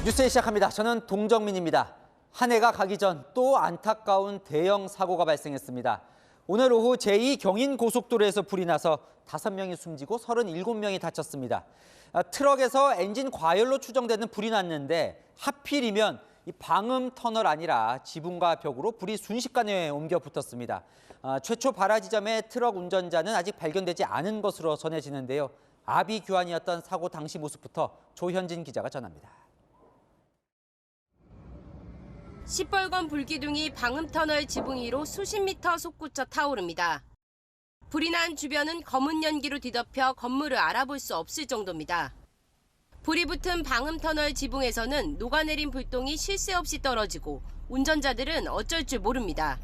뉴스 시작합니다. 저는 동정민입니다. 한 해가 가기 전 또 안타까운 대형 사고가 발생했습니다. 오늘 오후 제2경인고속도로에서 불이 나서 5명이 숨지고 37명이 다쳤습니다. 트럭에서 엔진 과열로 추정되는 불이 났는데 하필이면 이 방음 터널 아니라 지붕과 벽으로 불이 순식간에 옮겨 붙었습니다. 최초 발화 지점의 트럭 운전자는 아직 발견되지 않은 것으로 전해지는데요. 아비 규환이었던 사고 당시 모습부터 조현진 기자가 전합니다. 시뻘건 불기둥이 방음터널 지붕 위로 수십 미터 솟구쳐 타오릅니다. 불이 난 주변은 검은 연기로 뒤덮여 건물을 알아볼 수 없을 정도입니다. 불이 붙은 방음터널 지붕에서는 녹아내린 불똥이 쉴 새 없이 떨어지고 운전자들은 어쩔 줄 모릅니다.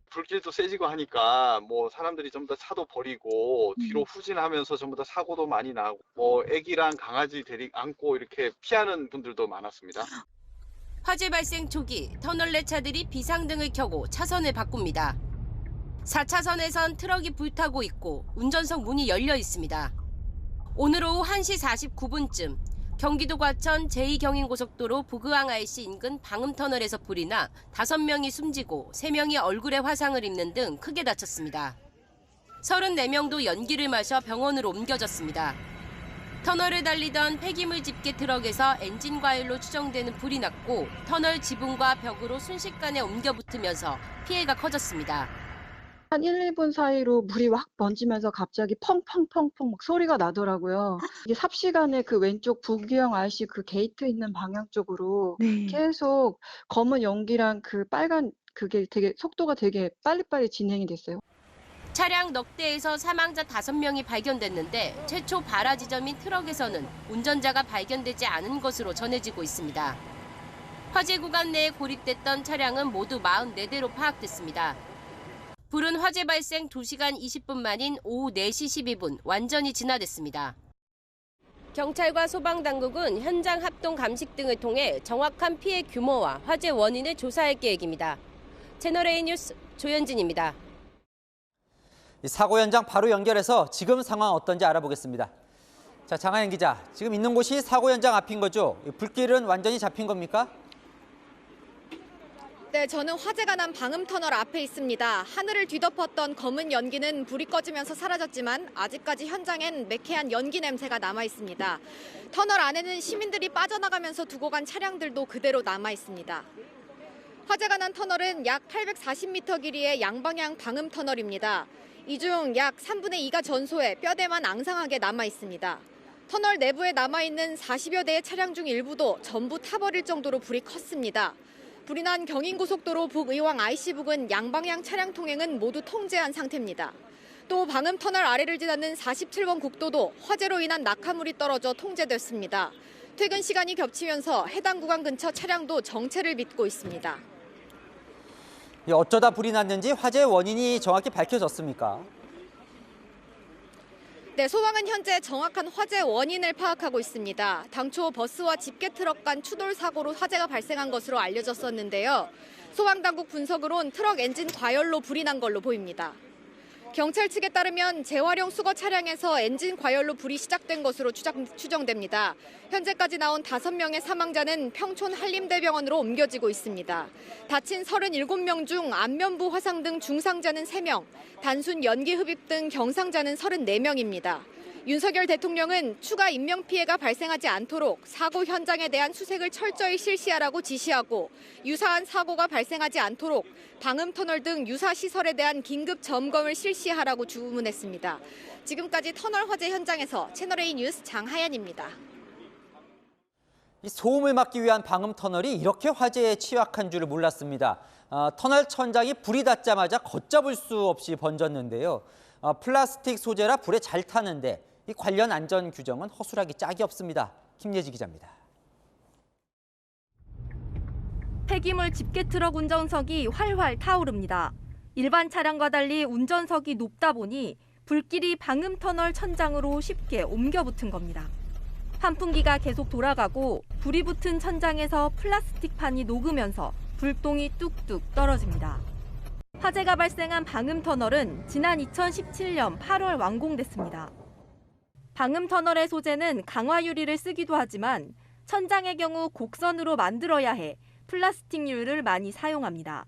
불길도 세지고 하니까 사람들이 전부 다 차도 버리고 뒤로 후진하면서 전부 다 사고도 많이 나고 애기랑 강아지 안고 이렇게 피하는 분들도 많았습니다. 화재 발생 초기 터널 내 차들이 비상등을 켜고 차선을 바꿉니다. 4차선에선 트럭이 불타고 있고 운전석 문이 열려 있습니다. 오늘 오후 1시 49분쯤 경기도 과천 제2경인고속도로 부그항 IC 인근 방음터널에서 불이 나 5명이 숨지고 3명이 얼굴에 화상을 입는 등 크게 다쳤습니다. 34명도 연기를 마셔 병원으로 옮겨졌습니다. 터널을 달리던 폐기물 집게 트럭에서 엔진 과열로 추정되는 불이 났고 터널 지붕과 벽으로 순식간에 옮겨 붙으면서 피해가 커졌습니다. 한 1, 2분 사이로 물이 확 번지면서 갑자기 펑펑펑펑 막 소리가 나더라고요. 이게 삽시간에 그 왼쪽 부규형 IC 그 게이트 있는 방향 쪽으로 계속 검은 연기랑 그 빨간 그게 되게 속도가 되게 빨리빨리 진행이 됐어요. 차량 넉 대에서 사망자 5명이 발견됐는데 최초 발화 지점인 트럭에서는 운전자가 발견되지 않은 것으로 전해지고 있습니다. 화재 구간 내에 고립됐던 차량은 모두 44대로 파악됐습니다. 불은 화재 발생 2시간 20분 만인 오후 4시 12분 완전히 진화됐습니다. 경찰과 소방당국은 현장 합동 감식 등을 통해 정확한 피해 규모와 화재 원인을 조사할 계획입니다. 채널A 뉴스 조현진입니다. 사고 현장 바로 연결해서 지금 상황 어떤지 알아보겠습니다. 자, 장하연 기자, 지금 있는 곳이 사고 현장 앞인 거죠? 불길은 완전히 잡힌 겁니까? 네, 저는 화재가 난 방음터널 앞에 있습니다. 하늘을 뒤덮었던 검은 연기는 불이 꺼지면서 사라졌지만 아직까지 현장엔 매캐한 연기 냄새가 남아 있습니다. 터널 안에는 시민들이 빠져나가면서 두고 간 차량들도 그대로 남아 있습니다. 화재가 난 터널은 약 840m 길이의 양방향 방음터널입니다. 이 중 약 3분의 2가 전소해 뼈대만 앙상하게 남아 있습니다. 터널 내부에 남아있는 40여 대의 차량 중 일부도 전부 타버릴 정도로 불이 컸습니다. 불이 난 경인고속도로 북의왕 IC 부근 양방향 차량 통행은 모두 통제한 상태입니다. 또 방음터널 아래를 지나는 47번 국도도 화재로 인한 낙하물이 떨어져 통제됐습니다. 퇴근 시간이 겹치면서 해당 구간 근처 차량도 정체를 빚고 있습니다. 어쩌다 불이 났는지 화재 원인이 정확히 밝혀졌습니까? 네, 소방은 현재 정확한 화재 원인을 파악하고 있습니다. 당초 버스와 집게 트럭 간 추돌 사고로 화재가 발생한 것으로 알려졌었는데요. 소방당국 분석으론 트럭 엔진 과열로 불이 난 걸로 보입니다. 경찰 측에 따르면 재활용 수거 차량에서 엔진 과열로 불이 시작된 것으로 추정됩니다. 현재까지 나온 5명의 사망자는 평촌 한림대병원으로 옮겨지고 있습니다. 다친 37명 중 안면부 화상 등 중상자는 3명, 단순 연기 흡입 등 경상자는 34명입니다. 윤석열 대통령은 추가 인명피해가 발생하지 않도록 사고 현장에 대한 수색을 철저히 실시하라고 지시하고 유사한 사고가 발생하지 않도록 방음터널 등 유사 시설에 대한 긴급 점검을 실시하라고 주문했습니다. 지금까지 터널 화재 현장에서 채널A 뉴스 장하연입니다. 이 소음을 막기 위한 방음터널이 이렇게 화재에 취약한 줄을 몰랐습니다. 터널 천장이 불이 닿자마자 걷잡을 수 없이 번졌는데요. 플라스틱 소재라 불에 잘 타는데 이 관련 안전 규정은 허술하기 짝이 없습니다. 김예지 기자입니다. 폐기물 집게 트럭 운전석이 활활 타오릅니다. 일반 차량과 달리 운전석이 높다 보니 불길이 방음터널 천장으로 쉽게 옮겨 붙은 겁니다. 환풍기가 계속 돌아가고 불이 붙은 천장에서 플라스틱 판이 녹으면서 불똥이 뚝뚝 떨어집니다. 화재가 발생한 방음터널은 지난 2017년 8월 완공됐습니다. 방음터널의 소재는 강화 유리를 쓰기도 하지만 천장의 경우 곡선으로 만들어야 해 플라스틱률을 많이 사용합니다.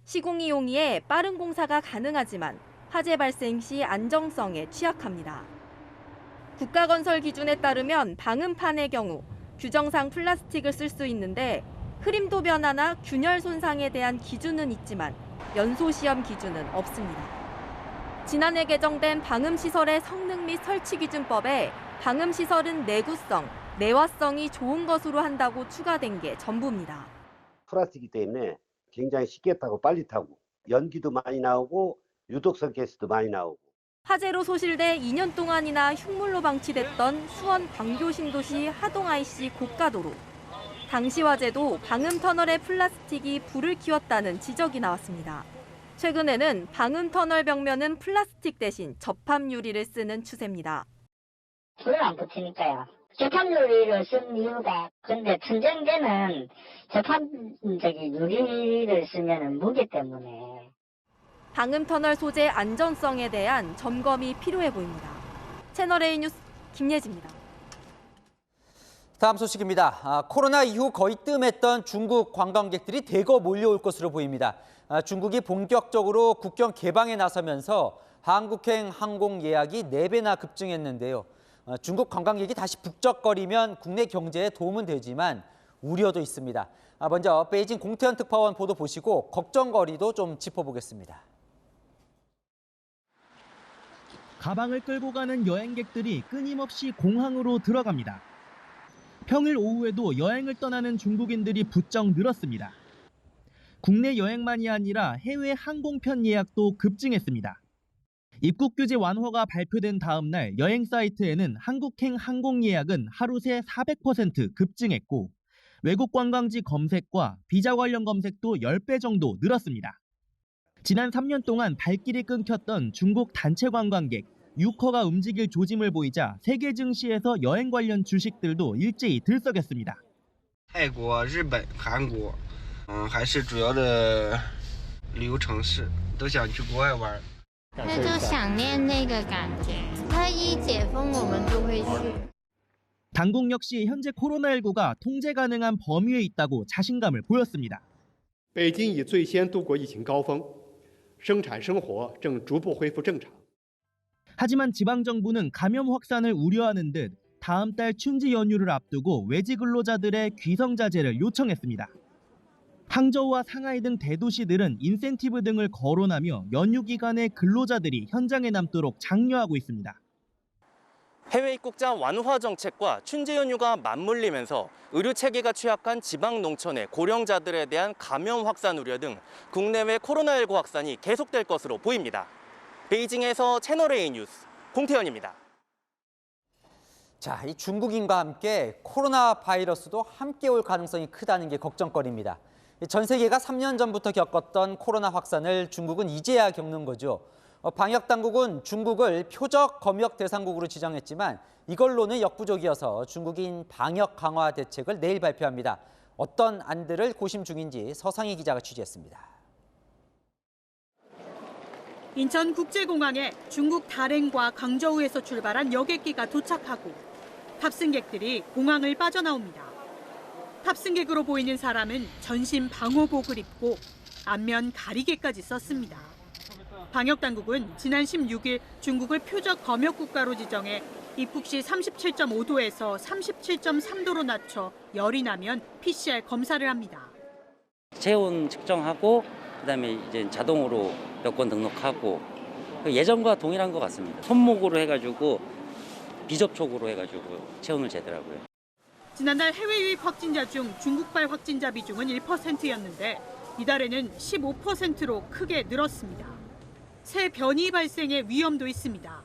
시공이용이에 빠른 공사가 가능하지만 화재 발생 시 안정성에 취약합니다. 국가건설 기준에 따르면 방음판의 경우 규정상 플라스틱을 쓸 수 있는데 흐림도 변화나 균열 손상에 대한 기준은 있지만 연소 시험 기준은 없습니다. 지난해 개정된 방음시설의 성능 및 설치 기준법에 방음시설은 내구성, 내화성이 좋은 것으로 한다고 추가된 게 전부입니다. 플라스틱이기 때문에 굉장히 쉽게 타고 빨리 타고 연기도 많이 나오고 유독성 가스도 많이 나오고. 화재로 소실돼 2년 동안이나 흉물로 방치됐던 수원 광교 신도시 하동 IC 고가도로. 당시 화재도 방음 터널의 플라스틱이 불을 키웠다는 지적이 나왔습니다. 최근에는 방음 터널 벽면은 플라스틱 대신 접합 유리를 쓰는 추세입니다. 불을 안 붙으니까요. 접합 유리를 쓴 이유가 근데 tun전제는 접합 유리를 쓰면 무게 때문에. 방음 터널 소재 안전성에 대한 점검이 필요해 보입니다. 채널A 뉴스 김예지입니다. 다음 소식입니다. 코로나 이후 거의 뜸했던 중국 관광객들이 대거 몰려올 것으로 보입니다. 중국이 본격적으로 국경 개방에 나서면서 한국행 항공 예약이 4배나 급증했는데요. 중국 관광객이 다시 북적거리면 국내 경제에 도움은 되지만 우려도 있습니다. 먼저 베이징 공태현 특파원 보도 보시고 걱정거리도 좀 짚어보겠습니다. 가방을 끌고 가는 여행객들이 끊임없이 공항으로 들어갑니다. 평일 오후에도 여행을 떠나는 중국인들이 부쩍 늘었습니다. 국내 여행만이 아니라 해외 항공편 예약도 급증했습니다. 입국 규제 완화가 발표된 다음 날 여행 사이트에는 한국행 항공 예약은 하루 새 400% 급증했고 외국 관광지 검색과 비자 관련 검색도 10배 정도 늘었습니다. 지난 3년 동안 발길이 끊겼던 중국 단체 관광객 유커가 움직일 조짐을 보이자 세계 증시에서 여행 관련 주식들도 일제히 들썩였습니다. 泰国、日本、韩国，还是主要的旅游城市，都想去国外玩。那就想念那个感觉。它一解封，我们就会去。 당국 역시 현재 코로나19가 통제 가능한 범위에 있다고 자신감을 보였습니다. 北京已最先度过疫情高峰，生产生活正逐步恢复正常。 하지만 지방정부는 감염 확산을 우려하는 듯 다음 달 춘지 연휴를 앞두고 외지 근로자들의 귀성 자제를 요청했습니다. 항저우와 상하이 등 대도시들은 인센티브 등을 거론하며 연휴 기간에 근로자들이 현장에 남도록 장려하고 있습니다. 해외 입국자 완화 정책과 춘제 연휴가 맞물리면서 의료 체계가 취약한 지방 농촌의 고령자들에 대한 감염 확산 우려 등 국내외 코로나19 확산이 계속될 것으로 보입니다. 베이징에서 채널A 뉴스 공태현입니다. 자, 이 중국인과 함께 코로나 바이러스도 함께 올 가능성이 크다는 게 걱정거리입니다. 전 세계가 3년 전부터 겪었던 코로나 확산을 중국은 이제야 겪는 거죠. 방역 당국은 중국을 표적 검역 대상국으로 지정했지만 이걸로는 역부족이어서 중국인 방역 강화 대책을 내일 발표합니다. 어떤 안들을 고심 중인지 서상희 기자가 취재했습니다. 인천국제공항에 중국 다롄과 광저우에서 출발한 여객기가 도착하고 탑승객들이 공항을 빠져나옵니다. 탑승객으로 보이는 사람은 전신 방호복을 입고 안면 가리개까지 썼습니다. 방역당국은 지난 16일 중국을 표적 검역 국가로 지정해 입국 시 37.5도에서 37.3도로 낮춰 열이 나면 PCR 검사를 합니다. 체온 측정하고 그다음에 이제 자동으로 여권 등록하고 예전과 동일한 것 같습니다. 손목으로 해가지고 비접촉으로 해가지고 체온을 재더라고요. 지난달 해외 유입 확진자 중 중국발 확진자 비중은 1%였는데 이달에는 15%로 크게 늘었습니다. 새 변이 발생의 위험도 있습니다.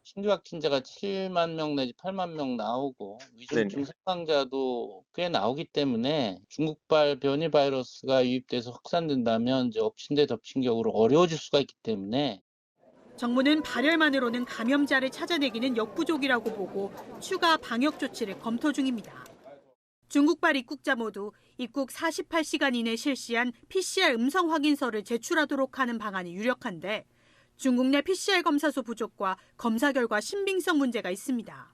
신규 확진자가 7만 명 내지 8만 명 나오고 위중 중증 사망자도 꽤 나오기 때문에 중국발 변이 바이러스가 유입돼서 확산된다면 이제 엎친 데 덮친 격으로 어려워질 수가 있기 때문에 정부는 발열만으로는 감염자를 찾아내기는 역부족이라고 보고 추가 방역 조치를 검토 중입니다. 중국발 입국자 모두 입국 48시간 이내 실시한 PCR 음성 확인서를 제출하도록 하는 방안이 유력한데 중국 내 PCR 검사소 부족과 검사 결과 신빙성 문제가 있습니다.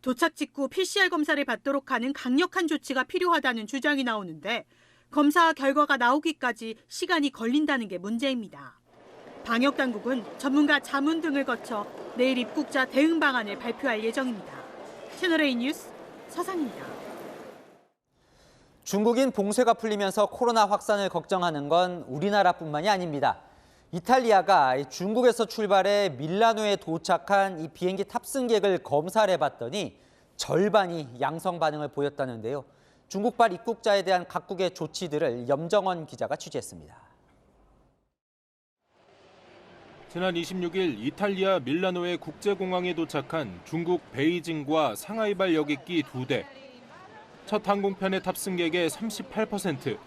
도착 직후 PCR 검사를 받도록 하는 강력한 조치가 필요하다는 주장이 나오는데 검사 결과가 나오기까지 시간이 걸린다는 게 문제입니다. 방역당국은 전문가 자문 등을 거쳐 내일 입국자 대응 방안을 발표할 예정입니다. 채널A 뉴스 서상입니다. 중국인 봉쇄가 풀리면서 코로나 확산을 걱정하는 건 우리나라뿐만이 아닙니다. 이탈리아가 중국에서 출발해 밀라노에 도착한 이 비행기 탑승객을 검사를 해봤더니 절반이 양성 반응을 보였다는데요. 중국발 입국자에 대한 각국의 조치들을 염정원 기자가 취재했습니다. 지난 26일 이탈리아 밀라노의 국제공항에 도착한 중국 베이징과 상하이발 여객기 2대. 첫 항공편의 탑승객의 38%,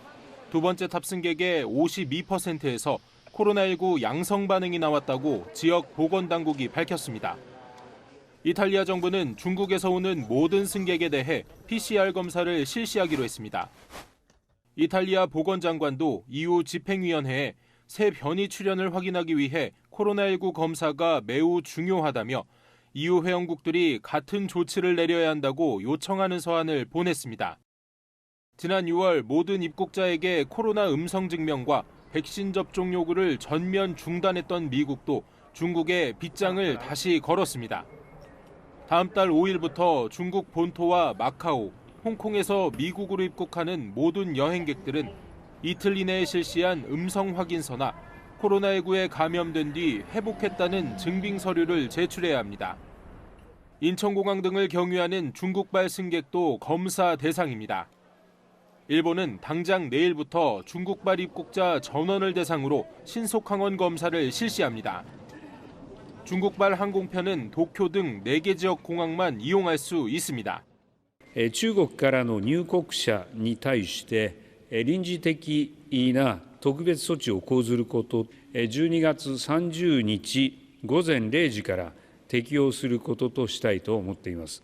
두 번째 탑승객의 52%에서 코로나19 양성 반응이 나왔다고 지역 보건당국이 밝혔습니다. 이탈리아 정부는 중국에서 오는 모든 승객에 대해 PCR 검사를 실시하기로 했습니다. 이탈리아 보건장관도 EU 집행위원회에 새 변이 출현을 확인하기 위해 코로나19 검사가 매우 중요하다며 EU 회원국들이 같은 조치를 내려야 한다고 요청하는 서한을 보냈습니다. 지난 6월 모든 입국자에게 코로나 음성 증명과 백신 접종 요구를 전면 중단했던 미국도 중국에 빗장을 다시 걸었습니다. 다음 달 5일부터 중국 본토와 마카오, 홍콩에서 미국으로 입국하는 모든 여행객들은 이틀 이내에 실시한 음성 확인서나 코로나19에 감염된 뒤 회복했다는 증빙 서류를 제출해야 합니다. 인천공항 등을 경유하는 중국발 승객도 검사 대상입니다. 일본은 당장 내일부터 중국발 입국자 전원을 대상으로 신속항원 검사를 실시합니다. 중국발 항공편은 도쿄 등 4개 지역 공항만 이용할 수 있습니다. 中国からの入国者に対して臨時的な特別措置を講ずること、12月30日午前0時から適用することとしたいと思っています。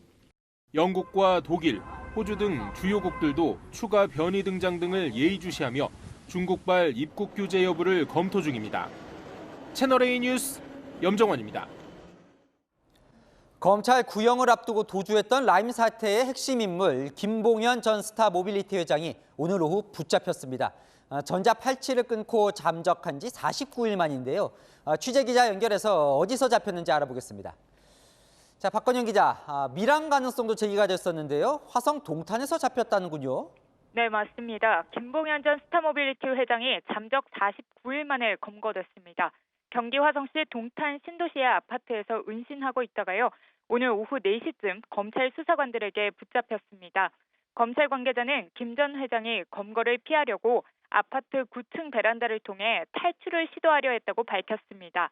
영국과 독일, 호주 등 주요국들도 추가 변이 등장 등을 예의주시하며 중국발 입국 규제 여부를 검토 중입니다. 채널A 뉴스 염정원입니다. 검찰 구형을 앞두고 도주했던 라임 사태의 핵심 인물 김봉현 전 스타모빌리티 회장이 오늘 오후 붙잡혔습니다. 전자 팔찌를 끊고 잠적한 지 49일 만인데요. 취재기자 연결해서 어디서 잡혔는지 알아보겠습니다. 자, 박건영 기자, 밀항 가능성도 제기가 됐었는데요. 화성 동탄에서 잡혔다는군요. 네, 맞습니다. 김봉현 전 스타모빌리티 회장이 잠적 49일 만에 검거됐습니다. 경기 화성시 동탄 신도시의 아파트에서 은신하고 있다가요. 오늘 오후 4시쯤 검찰 수사관들에게 붙잡혔습니다. 검찰 관계자는 김 전 회장이 검거를 피하려고 아파트 9층 베란다를 통해 탈출을 시도하려 했다고 밝혔습니다.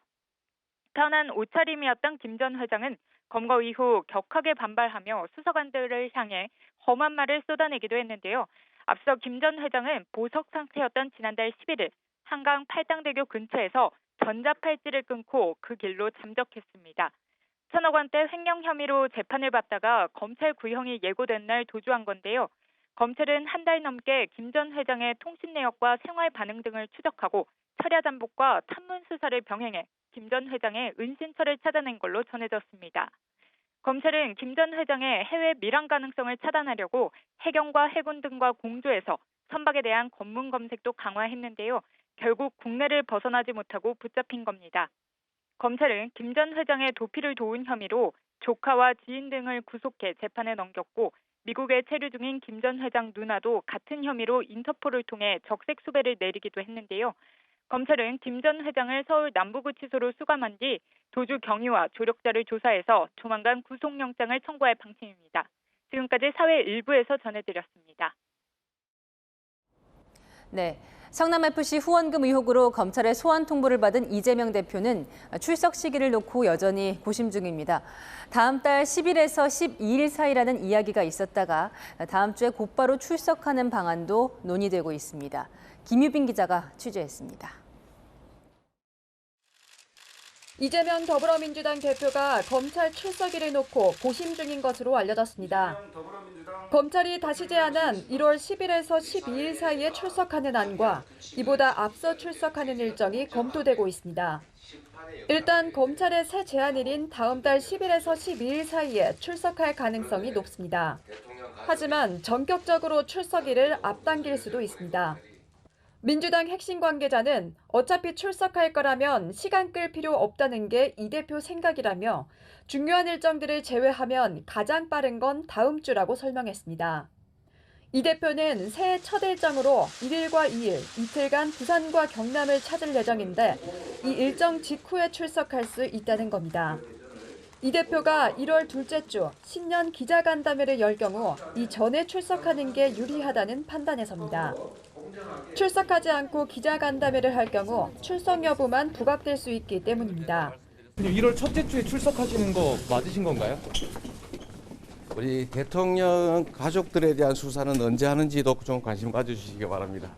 편한 옷차림이었던 김 전 회장은 검거 이후 격하게 반발하며 수사관들을 향해 험한 말을 쏟아내기도 했는데요. 앞서 김 전 회장은 보석 상태였던 지난달 11일 한강 팔당대교 근처에서 전자팔찌를 끊고 그 길로 잠적했습니다. 1,000억 원대 횡령 혐의로 재판을 받다가 검찰 구형이 예고된 날 도주한 건데요. 검찰은 한 달 넘게 김 전 회장의 통신 내역과 생활 반응 등을 추적하고 철야 잠복과 탐문 수사를 병행해 김 전 회장의 은신처를 찾아낸 걸로 전해졌습니다. 검찰은 김 전 회장의 해외 밀항 가능성을 차단하려고 해경과 해군 등과 공조해서 선박에 대한 검문 검색도 강화했는데요. 결국 국내를 벗어나지 못하고 붙잡힌 겁니다. 검찰은 김 전 회장의 도피를 도운 혐의로 조카와 지인 등을 구속해 재판에 넘겼고 미국에 체류 중인 김 전 회장 누나도 같은 혐의로 인터폴을 통해 적색 수배를 내리기도 했는데요. 검찰은 김 전 회장을 서울 남부구치소로 수감한 뒤 도주 경위와 조력자를 조사해서 조만간 구속영장을 청구할 방침입니다. 지금까지 사회 일부에서 전해드렸습니다. 네. 성남FC 후원금 의혹으로 검찰의 소환 통보를 받은 이재명 대표는 출석 시기를 놓고 여전히 고심 중입니다. 다음 달 10일에서 12일 사이라는 이야기가 있었다가 다음 주에 곧바로 출석하는 방안도 논의되고 있습니다. 김유빈 기자가 취재했습니다. 이재명 더불어민주당 대표가 검찰 출석일을 놓고 고심 중인 것으로 알려졌습니다. 검찰이 다시 제안한 1월 10일에서 12일 사이에 출석하는 안과 이보다 앞서 출석하는 일정이 검토되고 있습니다. 일단 검찰의 새 제한일인 다음 달 10일에서 12일 사이에 출석할 가능성이 높습니다. 하지만 전격적으로 출석일을 앞당길 수도 있습니다. 민주당 핵심 관계자는 어차피 출석할 거라면 시간 끌 필요 없다는 게 이 대표 생각이라며 중요한 일정들을 제외하면 가장 빠른 건 다음 주라고 설명했습니다. 이 대표는 새해 첫 일정으로 1일과 2일, 이틀간 부산과 경남을 찾을 예정인데 이 일정 직후에 출석할 수 있다는 겁니다. 이 대표가 1월 둘째 주 신년 기자간담회를 열 경우 이전에 출석하는 게 유리하다는 판단에서입니다. 출석하지 않고 기자간담회를 할 경우 출석 여부만 부각될 수 있기 때문입니다. 1월 첫째 주에 출석하시는 거 맞으신 건가요? 우리 대통령 가족들에 대한 수사는 언제 하는지도 좀 관심 가져주시기 바랍니다.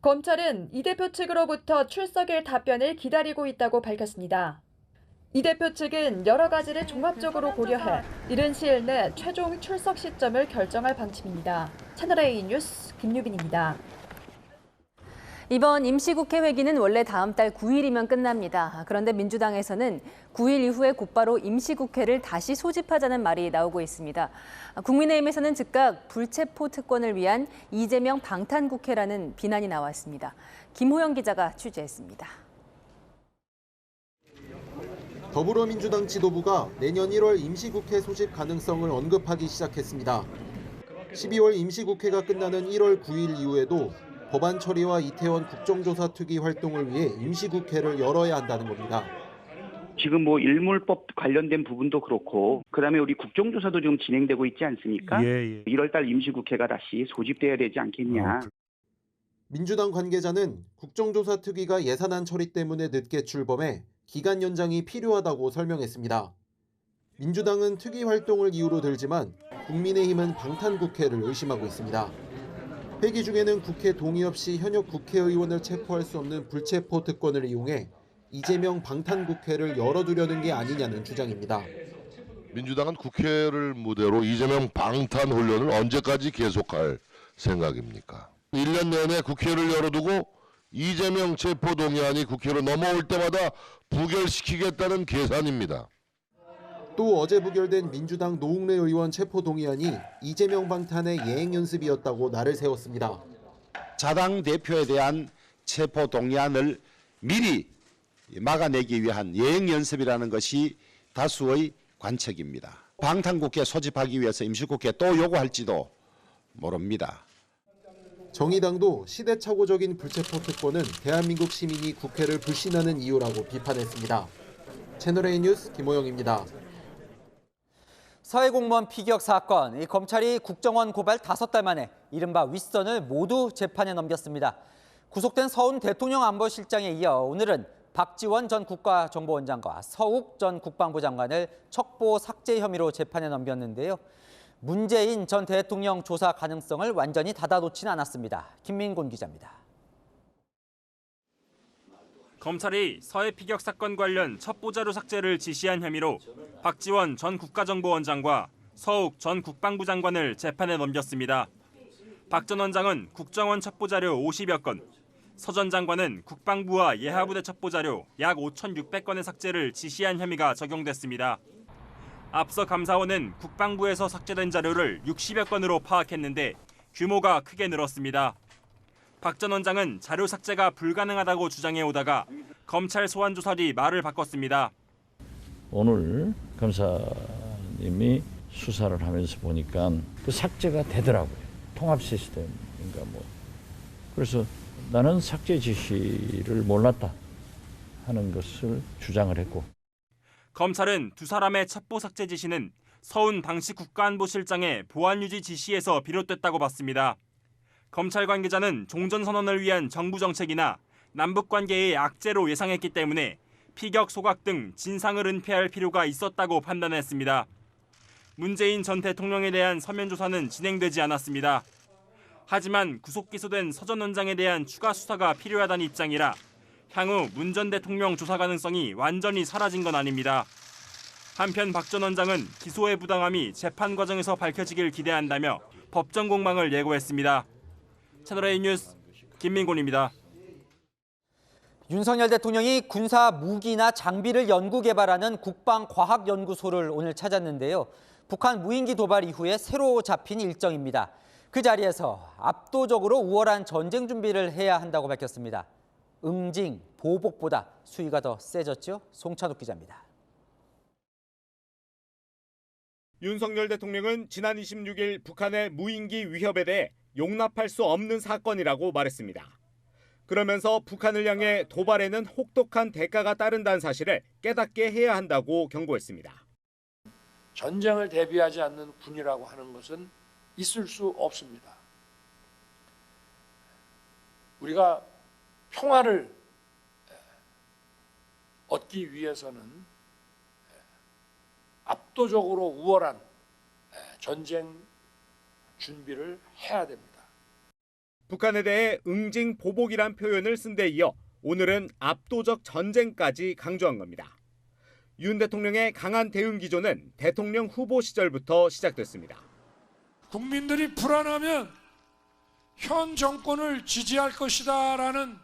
검찰은 이 대표 측으로부터 출석일 답변을 기다리고 있다고 밝혔습니다. 이 대표 측은 여러 가지를 종합적으로 고려해 이른 시일 내 최종 출석 시점을 결정할 방침입니다. 채널A 뉴스 김유빈입니다. 이번 임시국회 회기는 원래 다음 달 9일이면 끝납니다. 그런데 민주당에서는 9일 이후에 곧바로 임시국회를 다시 소집하자는 말이 나오고 있습니다. 국민의힘에서는 즉각 불체포 특권을 위한 이재명 방탄국회라는 비난이 나왔습니다. 김호영 기자가 취재했습니다. 더불어민주당 지도부가 내년 1월 임시국회 소집 가능성을 언급하기 시작했습니다. 12월 임시국회가 끝나는 1월 9일 이후에도 법안 처리와 이태원 국정조사 특위 활동을 위해 임시국회를 열어야 한다는 겁니다. 지금 일물법 관련된 부분도 그렇고 그다음에 우리 국정조사도 지금 진행되고 있지 않습니까? 1월 달 임시국회가 다시 소집돼야 되지 않겠냐. 민주당 관계자는 국정조사 특위가 예산안 처리 때문에 늦게 출범해 기간 연장이 필요하다고 설명했습니다. 민주당은 특위 활동을 이유로 들지만 국민의힘은 방탄국회를 의심하고 있습니다. 회기 중에는 국회 동의 없이 현역 국회의원을 체포할 수 없는 불체포 특권을 이용해 이재명 방탄국회를 열어두려는 게 아니냐는 주장입니다. 민주당은 국회를 무대로 이재명 방탄훈련을 언제까지 계속할 생각입니까? 1년 내내 국회를 열어두고 이재명 체포동의안이 국회로 넘어올 때마다 부결시키겠다는 계산입니다. 또 어제 부결된 민주당 노웅래 의원 체포동의안이 이재명 방탄의 예행연습이었다고 날을 세웠습니다. 자당 대표에 대한 체포동의안을 미리 막아내기 위한 예행연습이라는 것이 다수의 관측입니다. 방탄국회 소집하기 위해서 임시국회 또 요구할지도 모릅니다. 정의당도 시대착오적인 불체포 특권은 대한민국 시민이 국회를 불신하는 이유라고 비판했습니다. 채널A 뉴스 김호영입니다. 사회공무원 피격 사건, 이 검찰이 국정원 고발 5달 만에 이른바 윗선을 모두 재판에 넘겼습니다. 구속된 서훈 대통령 안보실장에 이어 오늘은 박지원 전 국가정보원장과 서욱 전 국방부 장관을 첩보 삭제 혐의로 재판에 넘겼는데요. 문재인 전 대통령 조사 가능성을 완전히 닫아놓지는 않았습니다. 김민곤 기자입니다. 검찰이 서해 피격 사건 관련 첩보자료 삭제를 지시한 혐의로 박지원 전 국가정보원장과 서욱 전 국방부 장관을 재판에 넘겼습니다. 박 전 원장은 국정원 첩보자료 50여 건, 서 전 장관은 국방부와 예하부대 첩보자료 약 5,600건의 삭제를 지시한 혐의가 적용됐습니다. 앞서 감사원은 국방부에서 삭제된 자료를 60여 건으로 파악했는데 규모가 크게 늘었습니다. 박 전 원장은 자료 삭제가 불가능하다고 주장해오다가 검찰 소환 조사 뒤 말을 바꿨습니다. 오늘 검사님이 수사를 하면서 보니까 그 삭제가 되더라고요. 통합 시스템인가 뭐. 그래서 나는 삭제 지시를 몰랐다 하는 것을 주장을 했고. 검찰은 두 사람의 첩보 삭제 지시는 서훈 당시 국가안보실장의 보안 유지 지시에서 비롯됐다고 봤습니다. 검찰 관계자는 종전선언을 위한 정부 정책이나 남북관계의 악재로 예상했기 때문에 피격, 소각 등 진상을 은폐할 필요가 있었다고 판단했습니다. 문재인 전 대통령에 대한 서면 조사는 진행되지 않았습니다. 하지만 구속 기소된 서 전 원장에 대한 추가 수사가 필요하다는 입장이라 향후 문 전 대통령 조사 가능성이 완전히 사라진 건 아닙니다. 한편 박 전 원장은 기소의 부당함이 재판 과정에서 밝혀지길 기대한다며 법정 공방을 예고했습니다. 채널A 뉴스 김민곤입니다. 윤석열 대통령이 군사 무기나 장비를 연구 개발하는 국방과학연구소를 오늘 찾았는데요. 북한 무인기 도발 이후에 새로 잡힌 일정입니다. 그 자리에서 압도적으로 우월한 전쟁 준비를 해야 한다고 밝혔습니다. 응징, 보복보다 수위가 더 세졌죠? 송찬욱 기자입니다. 윤석열 대통령은 지난 26일 북한의 무인기 위협에 대해 용납할 수 없는 사건이라고 말했습니다. 그러면서 북한을 향해 도발에는 혹독한 대가가 따른다는 사실을 깨닫게 해야 한다고 경고했습니다. 전쟁을 대비하지 않는 군이라고 하는 것은 있을 수 없습니다. 우리가 평화를 얻기 위해서는 압도적으로 우월한 전쟁 준비를 해야 됩니다. 북한에 대해 응징 보복이란 표현을 쓴 데 이어 오늘은 압도적 전쟁까지 강조한 겁니다. 윤 대통령의 강한 대응 기조는 대통령 후보 시절부터 시작됐습니다. 국민들이 불안하면 현 정권을 지지할 것이다라는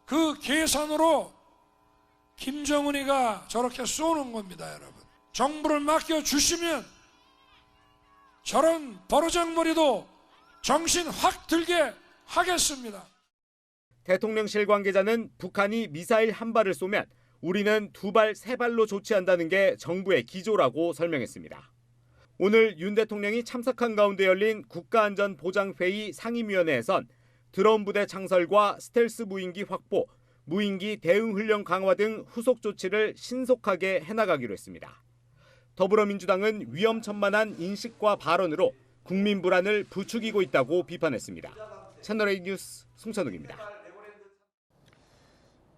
그 계산으로 김정은이가 저렇게 쏘는 겁니다, 여러분. 정부를 맡겨주시면 저런 버르장머리도 정신 확 들게 하겠습니다. 대통령실 관계자는 북한이 미사일 한 발을 쏘면 우리는 두 발, 세 발로 조치한다는 게 정부의 기조라고 설명했습니다. 오늘 윤 대통령이 참석한 가운데 열린 국가안전보장회의 상임위원회에선 드론 부대 창설과 스텔스 무인기 확보, 무인기 대응 훈련 강화 등 후속 조치를 신속하게 해나가기로 했습니다. 더불어민주당은 위험천만한 인식과 발언으로 국민 불안을 부추기고 있다고 비판했습니다. 채널A 뉴스 송찬욱입니다.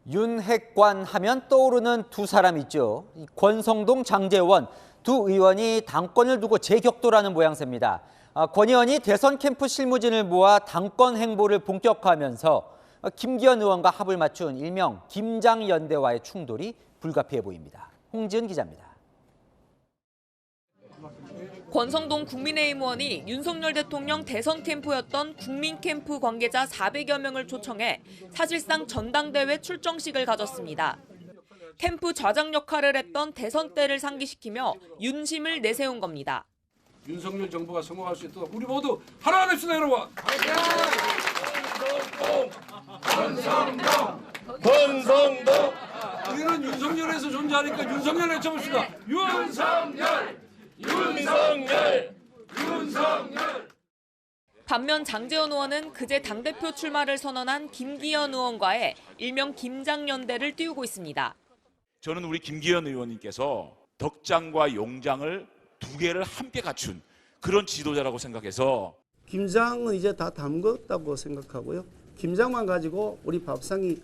윤핵관 하면 떠오르는 두 사람 있죠. 권성동, 장제원 두 의원이 당권을 두고 재격돌하는 모양새입니다. 권 의원이 대선 캠프 실무진을 모아 당권 행보를 본격화하면서 김기현 의원과 합을 맞춘 일명 김장연대와의 충돌이 불가피해 보입니다. 홍지은 기자입니다. 권성동 국민의힘 의원이 윤석열 대통령 대선 캠프였던 국민캠프 관계자 400여 명을 초청해 사실상 전당대회 출정식을 가졌습니다. 캠프 좌장 역할을 했던 대선 때를 상기시키며 윤심을 내세운 겁니다. 윤석열 정부가 성공할 수 있도록 우리 모두 하나 됩시다, 여러분. 권성동. 우리는 윤석열에서 존재하니까 윤석열 외쳐봅시다. 윤석열. 반면 장제원 의원은 그제 당대표 출마를 선언한 김기현 의원과의 일명 김장연대를 띄우고 있습니다. 저는 우리 김기현 의원님께서 덕장과 용장을 두 개를 함께 갖춘 그런 지도자라고 생각해서 김장은 이제 다 담궜다고 생각하고요. 김장만 가지고 우리 밥상이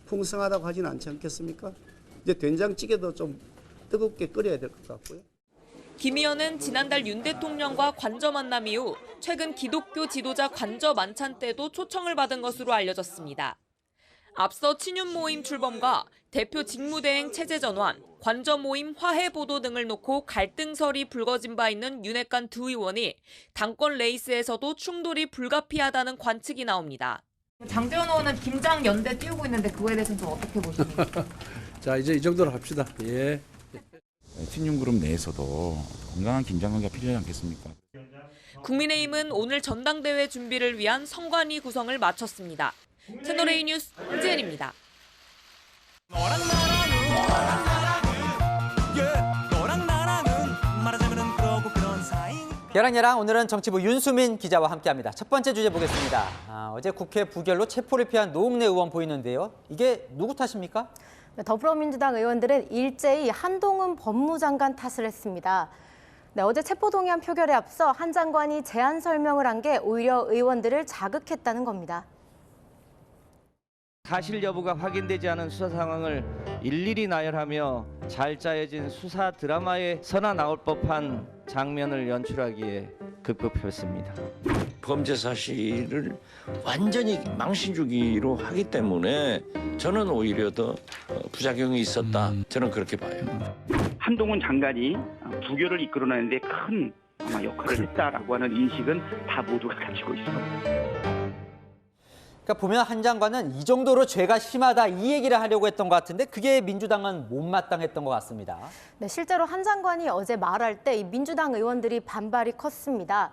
풍성하다고 하진 않지 않겠습니까? 이제 된장찌개도 좀 뜨겁게 끓여야 될 것 같고요. 김 의원은 지난달 윤 대통령과 관저 만남 이후 최근 기독교 지도자 관저 만찬 때도 초청을 받은 것으로 알려졌습니다. 앞서 친윤 모임 출범과 대표 직무대행 체제 전환, 관저 모임 화해 보도 등을 놓고 갈등설이 불거진 바 있는 윤핵관 두 의원이 당권 레이스에서도 충돌이 불가피하다는 관측이 나옵니다. 장제원 의원은 김장연대 띄우고 있는데 그거에 대해서는 좀 어떻게 보십니까? 자, 이제 이 정도로 합시다. 예. 친윤 그룹 내에서도 건강한 긴장관계가 필요하지 않겠습니까? 국민의힘은 오늘 전당대회 준비를 위한 선관위 구성을 마쳤습니다. 채널A 뉴스 홍지은입니다. 야랑야랑 오늘은 정치부 윤수민 기자와 함께합니다. 첫 번째 주제 보겠습니다. 어제 국회 부결로 체포를 피한 노웅래 의원 보이는데요. 이게 누구 탓입니까? 더불어민주당 의원들은 일제히 한동훈 법무장관 탓을 했습니다. 어제 체포동의안 표결에 앞서 한 장관이 제안 설명을 한 게 오히려 의원들을 자극했다는 겁니다. 사실 여부가 확인되지 않은 수사 상황을 일일이 나열하며 잘 짜여진 수사 드라마에 서나 나올 법한 장면을 연출하기에 급급했습니다. 범죄 사실을 완전히 망신주기로 하기 때문에 저는 오히려 더 부작용이 있었다. 저는 그렇게 봐요. 한동훈 장관이 부결을 이끌어내는데 큰 역할을 했다라고 하는 인식은 다 모두가 가지고 있습니다. 그러니까 보면 한 장관은 이 정도로 죄가 심하다 이 얘기를 하려고 했던 것 같은데 그게 민주당은 못마땅했던 것 같습니다. 네, 실제로 한 장관이 어제 말할 때 이 민주당 의원들이 반발이 컸습니다.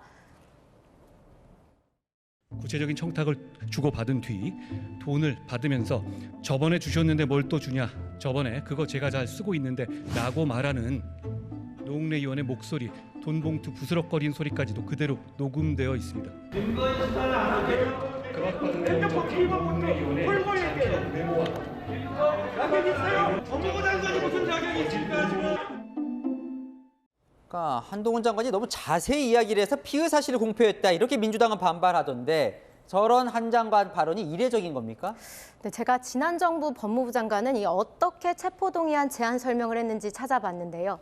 구체적인 청탁을 주고받은 뒤 돈을 받으면서 저번에 주셨는데 뭘 또 주냐, 저번에 그거 제가 잘 쓰고 있는데 라고 말하는 노웅래 의원의 목소리, 돈봉투 부스럭거린 소리까지도 그대로 녹음되어 있습니다. 그러니까 한동훈 장관이 너무 자세히 이야기를 해서 피의 사실을 공표했다 이렇게 민주당은 반발하던데 저런 한 장관 발언이 이례적인 겁니까? 네, 제가 지난 정부 법무부 장관은 이 어떻게 체포동의안 제안 설명을 했는지 찾아봤는데요.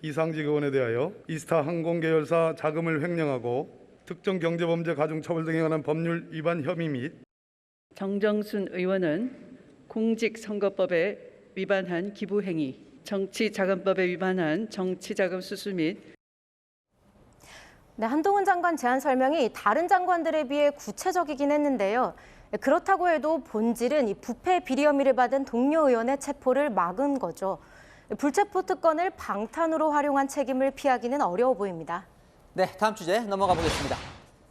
이상직 의원에 대하여 이스타 항공 계열사 자금을 횡령하고 특정 경제범죄 가중처벌 등에 관한 법률 위반 혐의 및 정정순 의원은 공직선거법에 위반한 기부행위, 정치자금법에 위반한 정치자금 수수 및 네, 한동훈 장관 제안 설명이 다른 장관들에 비해 구체적이긴 했는데요. 그렇다고 해도 본질은 이 부패 비리 혐의를 받은 동료 의원의 체포를 막은 거죠. 불체포 특권을 방탄으로 활용한 책임을 피하기는 어려워 보입니다. 네, 다음 주제 넘어가 보겠습니다.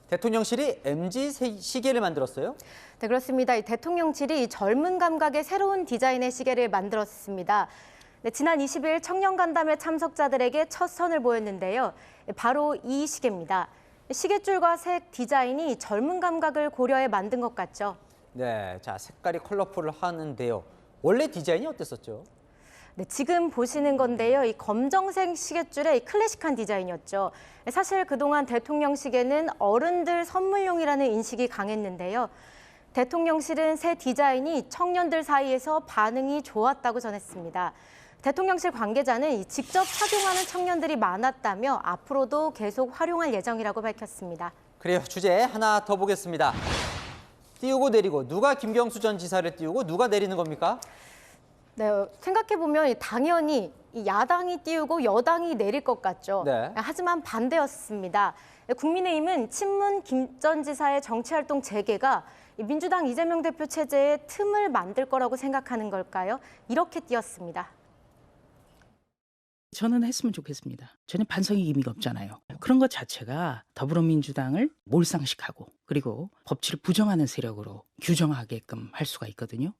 대통령실이 MG 시계를 만들었어요? 네, 그렇습니다. 이 대통령실이 젊은 감각의 새로운 디자인의 시계를 만들었습니다. 네, 지난 20일 청년 간담회 참석자들에게 첫 선을 보였는데요. 바로 이 시계입니다. 시계줄과 색 디자인이 젊은 감각을 고려해 만든 것 같죠? 네, 자 색깔이 컬러풀하는데요. 원래 디자인이 어땠었죠? 네, 지금 보시는 건데요. 이 검정색 시계줄의 이 클래식한 디자인이었죠. 사실 그동안 대통령 시계는 어른들 선물용이라는 인식이 강했는데요. 대통령실은 새 디자인이 청년들 사이에서 반응이 좋았다고 전했습니다. 대통령실 관계자는 직접 착용하는 청년들이 많았다며 앞으로도 계속 활용할 예정이라고 밝혔습니다. 그래요. 주제 하나 더 보겠습니다. 띄우고 내리고 누가 김경수 전 지사를 띄우고 누가 내리는 겁니까? 네, 생각해보면 당연히 야당이 띄우고 여당이 내릴 것 같죠. 네. 하지만 반대였습니다. 국민의힘은 친문 김 전 지사의 정치활동 재개가 민주당 이재명 대표 체제에 틈을 만들 거라고 생각하는 걸까요? 이렇게 띄었습니다. 저는 했으면 좋겠습니다. 전혀 반성의 의미가 없잖아요. 그런 것 자체가 더불어민주당을 몰상식하고 그리고 법치를 부정하는 세력으로 규정하게끔 할 수가 있거든요.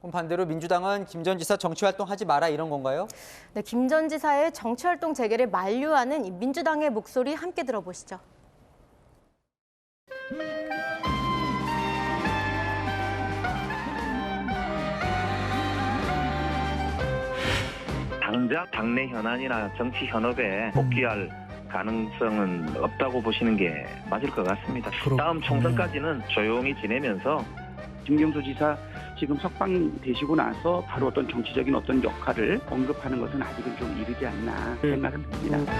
그럼 반대로 민주당은 김 전 지사 정치활동 하지 마라 이런 건가요? 네, 김 전 지사의 정치활동 재개를 만류하는 이 민주당의 목소리 함께 들어보시죠. 당장 당내 현안이나 정치 현업에 복귀할 가능성은 없다고 보시는 게 맞을 것 같습니다. 다음 총선까지는 조용히 지내면서 김경수 지사 지금 석방되시고 나서 바로 어떤 정치적인 어떤 역할을 언급하는 것은 아직은 좀 이르지 않나 생각은 듭니다.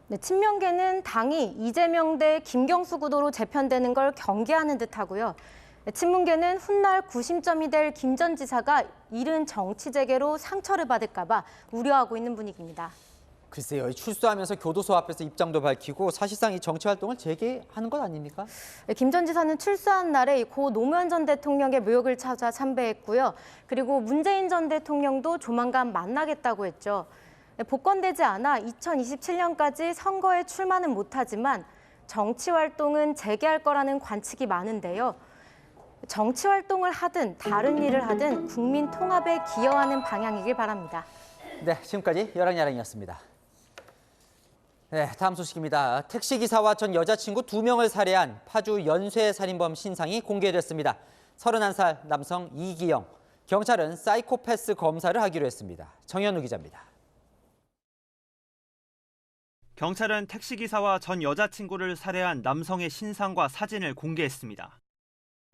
네, 친명계는 당이 이재명 대 김경수 구도로 재편되는 걸 경계하는 듯하고요. 친문계는 훗날 구심점이 될 김 전 지사가 이른 정치 재개로 상처를 받을까 봐 우려하고 있는 분위기입니다. 글쎄요, 출소하면서 교도소 앞에서 입장도 밝히고 사실상 이 정치 활동을 재개하는 것 아닙니까? 김 전 지사는 출소한 날에 고 노무현 전 대통령의 묘역을 찾아 참배했고요. 그리고 문재인 전 대통령도 조만간 만나겠다고 했죠. 복권되지 않아 2027년까지 선거에 출마는 못하지만 정치 활동은 재개할 거라는 관측이 많은데요. 정치 활동을 하든 다른 일을 하든 국민 통합에 기여하는 방향이길 바랍니다. 네, 지금까지 여랑야랑이었습니다. 네, 다음 소식입니다. 택시기사와 전 여자친구 2명을 살해한 파주 연쇄살인범 신상이 공개됐습니다. 31살 남성 이기영. 경찰은 사이코패스 검사를 하기로 했습니다. 정현우 기자입니다. 경찰은 택시기사와 전 여자친구를 살해한 남성의 신상과 사진을 공개했습니다.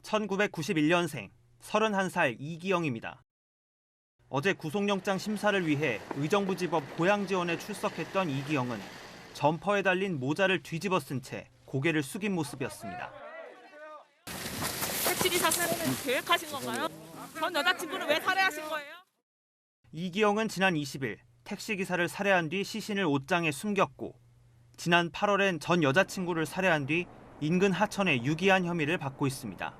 1991년생, 31살 이기영입니다. 어제 구속영장 심사를 위해 의정부지법 고양지원에 출석했던 이기영은 점퍼에 달린 모자를 뒤집어 쓴 채 고개를 숙인 모습이었습니다. 택시기사 살해는 계획하신 건가요? 전 여자친구를 왜 살해하신 거예요? 이기영은 지난 20일 택시기사를 살해한 뒤 시신을 옷장에 숨겼고 지난 8월엔 전 여자친구를 살해한 뒤 인근 하천에 유기한 혐의를 받고 있습니다.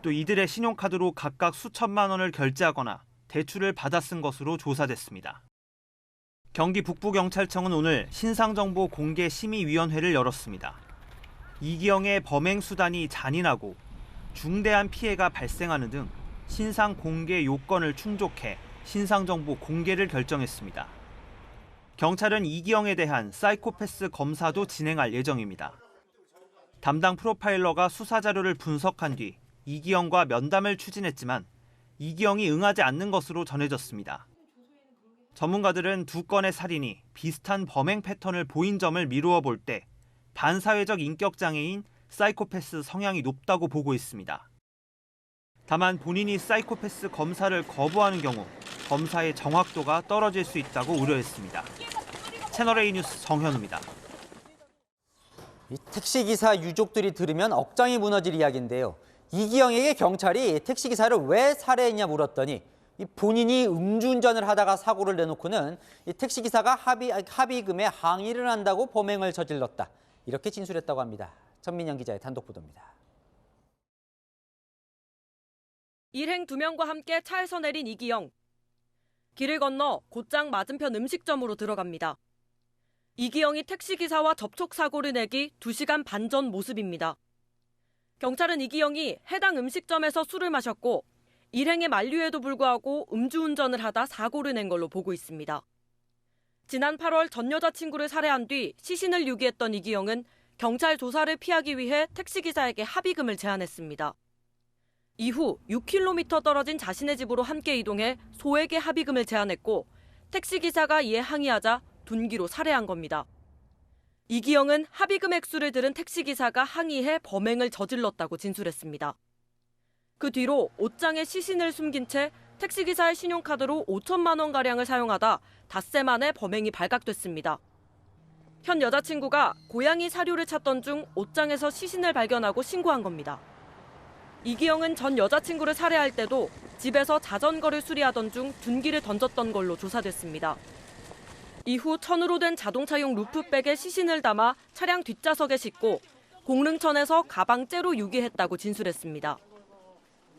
또 이들의 신용카드로 각각 수천만 원을 결제하거나 대출을 받아 쓴 것으로 조사됐습니다. 경기 북부경찰청은 오늘 신상정보 공개 심의위원회를 열었습니다. 이기영의 범행 수단이 잔인하고 중대한 피해가 발생하는 등 신상 공개 요건을 충족해 신상정보 공개를 결정했습니다. 경찰은 이기영에 대한 사이코패스 검사도 진행할 예정입니다. 담당 프로파일러가 수사 자료를 분석한 뒤 이기영과 면담을 추진했지만 이기영이 응하지 않는 것으로 전해졌습니다. 전문가들은 두 건의 살인이 비슷한 범행 패턴을 보인 점을 미루어 볼 때 반사회적 인격장애인 사이코패스 성향이 높다고 보고 있습니다. 다만 본인이 사이코패스 검사를 거부하는 경우 검사의 정확도가 떨어질 수 있다고 우려했습니다. 채널A 뉴스 정현우입니다. 이 택시기사 유족들이 들으면 억장이 무너질 이야기인데요. 이기영에게 경찰이 택시기사를 왜 살해했냐 물었더니 본인이 음주운전을 하다가 사고를 내놓고는 이 택시기사가 합의금에 항의를 한다고 범행을 저질렀다. 이렇게 진술했다고 합니다. 전민영 기자의 단독 보도입니다. 일행 2명과 함께 차에서 내린 이기영. 길을 건너 곧장 맞은편 음식점으로 들어갑니다. 이기영이 택시기사와 접촉사고를 내기 2시간 반 전 모습입니다. 경찰은 이기영이 해당 음식점에서 술을 마셨고 일행의 만류에도 불구하고 음주운전을 하다 사고를 낸 걸로 보고 있습니다. 지난 8월 전 여자친구를 살해한 뒤 시신을 유기했던 이기영은 경찰 조사를 피하기 위해 택시기사에게 합의금을 제안했습니다. 이후 6km 떨어진 자신의 집으로 함께 이동해 소에게 합의금을 제안했고 택시기사가 이에 항의하자 둔기로 살해한 겁니다. 이기영은 합의금 액수를 들은 택시기사가 항의해 범행을 저질렀다고 진술했습니다. 그 뒤로 옷장에 시신을 숨긴 채 택시기사의 신용카드로 5천만 원가량을 사용하다 닷새 만에 범행이 발각됐습니다. 현 여자친구가 고양이 사료를 찾던 중 옷장에서 시신을 발견하고 신고한 겁니다. 이기영은 전 여자친구를 살해할 때도 집에서 자전거를 수리하던 중 둔기를 던졌던 걸로 조사됐습니다. 이후 천으로 된 자동차용 루프백에 시신을 담아 차량 뒷좌석에 싣고 공릉천에서 가방째로 유기했다고 진술했습니다.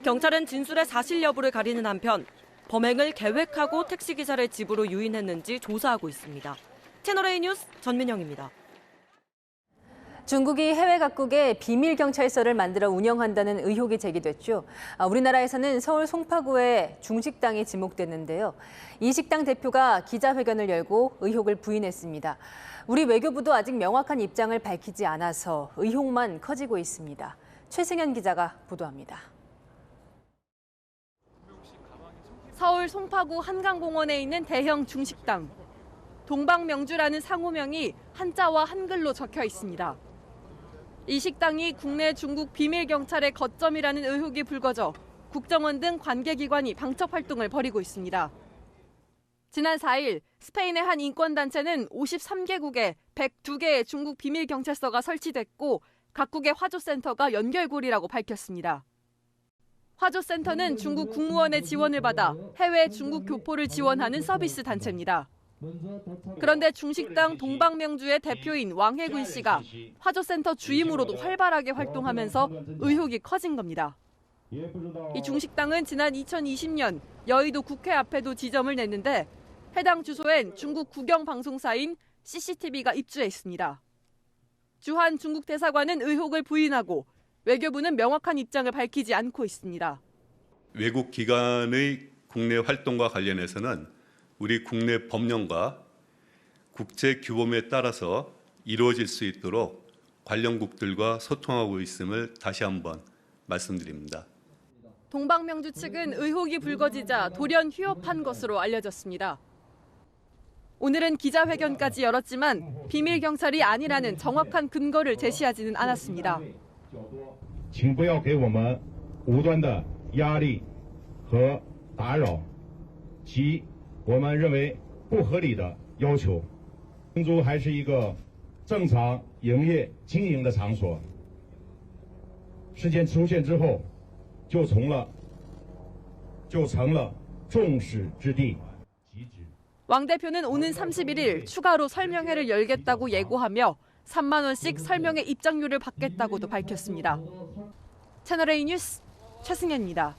경찰은 진술의 사실 여부를 가리는 한편 범행을 계획하고 택시기사를 집으로 유인했는지 조사하고 있습니다. 채널A 뉴스 전민영입니다. 중국이 해외 각국에 비밀 경찰서를 만들어 운영한다는 의혹이 제기됐죠. 우리나라에서는 서울 송파구에 중식당이 지목됐는데요. 이 식당 대표가 기자회견을 열고 의혹을 부인했습니다. 우리 외교부도 아직 명확한 입장을 밝히지 않아서 의혹만 커지고 있습니다. 최승현 기자가 보도합니다. 서울 송파구 한강공원에 있는 대형 중식당. 동방명주라는 상호명이 한자와 한글로 적혀 있습니다. 이 식당이 국내 중국 비밀 경찰의 거점이라는 의혹이 불거져 국정원 등 관계기관이 방첩 활동을 벌이고 있습니다. 지난 4일 스페인의 한 인권단체는 53개국에 102개의 중국 비밀 경찰서가 설치됐고 각국의 화조센터가 연결고리라고 밝혔습니다. 화조센터는 중국 국무원의 지원을 받아 해외 중국 교포를 지원하는 서비스 단체입니다. 그런데 중식당 동방명주의 대표인 왕혜군 씨가 화조센터 주임으로도 활발하게 활동하면서 의혹이 커진 겁니다. 이 중식당은 지난 2020년 여의도 국회 앞에도 지점을 냈는데 해당 주소엔 중국 국영방송사인 CCTV가 입주해 있습니다. 주한 중국 대사관은 의혹을 부인하고 외교부는 명확한 입장을 밝히지 않고 있습니다. 외국 기관의 국내 활동과 관련해서는 우리 국내 법령과 국제 규범에 따라서 이루어질 수 있도록 관련국들과 소통하고 있음을 다시 한번 말씀드립니다. 동방명주 측은 의혹이 불거지자 돌연 휴업한 것으로 알려졌습니다. 오늘은 기자회견까지 열었지만 비밀 경찰이 아니라는 정확한 근거를 제시하지는 않았습니다. 请不要给我们无端的压力和打扰及我们认为不合理的要求。明珠还是一个正常营业经营的场所。事件出现之后，就成了众矢之的。왕 대표는 오는 31일 추가로 설명회를 열겠다고 예고하며 3만 원씩 설명회 입장료를 받겠다고도 밝혔습니다. 채널A 뉴스 최승현입니다.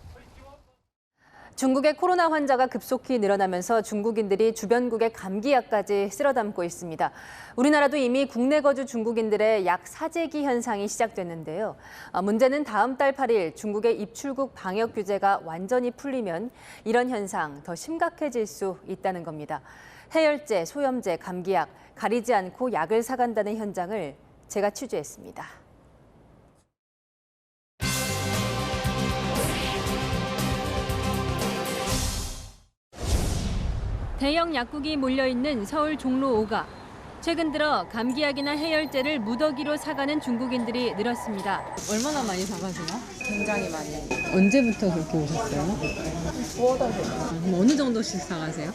중국의 코로나 환자가 급속히 늘어나면서 중국인들이 주변국의 감기약까지 쓸어담고 있습니다. 우리나라도 이미 국내 거주 중국인들의 약 사재기 현상이 시작됐는데요. 문제는 다음 달 8일 중국의 입출국 방역 규제가 완전히 풀리면 이런 현상 더 심각해질 수 있다는 겁니다. 해열제, 소염제, 감기약 가리지 않고 약을 사간다는 현장을 제가 취재했습니다. 대형 약국이 몰려있는 서울 종로 5가. 최근 들어 감기약이나 해열제를 무더기로 사가는 중국인들이 늘었습니다. 얼마나 많이 사가세요? 굉장히 많이. 언제부터 그렇게 오셨어요? 9월달부터. 그럼 어느 정도씩 사가세요?